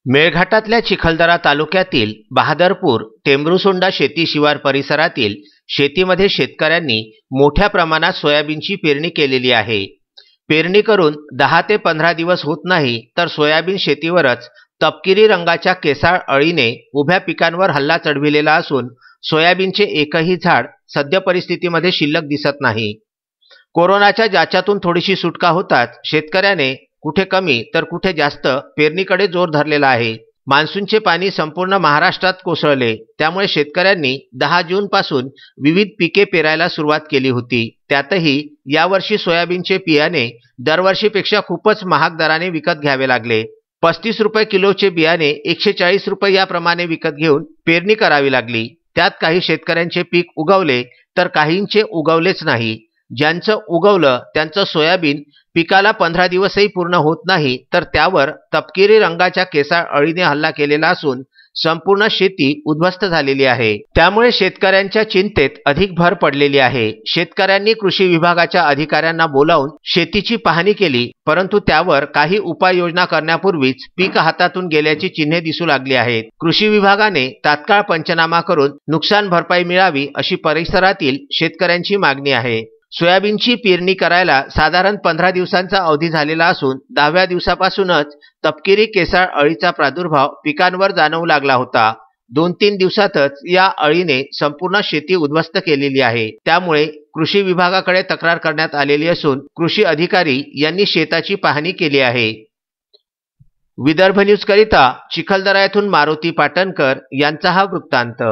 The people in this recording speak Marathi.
मेळघाटातल्या चिखलदरा तालुक्यातील बहादरपूर टेंभरुसोंडा शेती शिवार परिसरातील शेतीमध्ये शेतकऱ्यांनी मोठ्या प्रमाणात सोयाबीनची पेरणी केलेली आहे। पेरणी करून 10 ते 15 दिवस होत नाही तर सोयाबीन शेतीवरच तपकिरी रंगाच्या केसाळ अळीने उभ्या पिकांवर हल्ला चढविलेला असून सोयाबीनचे एकही झाड सद्य परिस्थितीमध्ये शिल्लक दिसत नाही। कोरोनाच्या जाच्यातून थोडीशी सुटका होताच शेतकऱ्याने कुठे कमी तर कुठे जास्त पेरणीकडे जोर धरलेला आहे। मान्सूनचे पाणी संपूर्ण महाराष्ट्रात कोसळले, त्यामुळे शेतकऱ्यांनी 10 जून पासून विविध पिके पेरायला सुरुवात केली होती। त्यातही यावर्षी सोयाबीनचे बियाणे दरवर्षीपेक्षा खूपच महाग दराने विकत घ्यावे लागले। 35 रुपये किलोचे बियाणे 140 रुपये याप्रमाणे विकत घेऊन पेरणी करावी लागली। त्यात काही शेतकऱ्यांचे पीक उगवले तर काहींचे उगवलेच नाही। ज्यांचं उगवलं त्यांचं सोयाबीन पिकाला 15 दिवसही पूर्ण होत नाही तर त्यावर तपकिरी रंगाच्या केसाळ अळीने हल्ला केलेला असून संपूर्ण शेती उद्ध्वस्त झालेली आहे। त्यामुळे शेतकऱ्यांच्या चिंतेत अधिक भर पडलेली आहे। शेतकऱ्यांनी कृषी विभागाच्या अधिकाऱ्यांना बोलावून शेतीची पाहणी केली, परंतु त्यावर काही उपाययोजना करण्यापूर्वीच पीक हातातून गेल्याची चिन्हे दिसू लागली आहेत। कृषी विभागाने तात्काळ पंचनामा करून नुकसान भरपाई मिळावी अशी परिसरातील शेतकऱ्यांची मागणी आहे। सोयाबीनची पेरणी करायला साधारण 15 दिवसांचा अवधी झालेला असून 10व्या दिवसापासूनच तपकिरी केसाळ अळीचा प्रादुर्भाव पिकांवर जाणवू लागला होता। 2-3 दिवसातच या अळीने संपूर्ण शेती उद्ध्वस्त केलेली आहे। त्यामुळे कृषी विभागाकडे तक्रार करण्यात आलेली असून कृषी अधिकारी यांनी शेताची पाहणी केली आहे। विदर्भ न्यूज करिता चिखलदरा येथून मारुती पाटणकर यांचा हा वृत्तांत।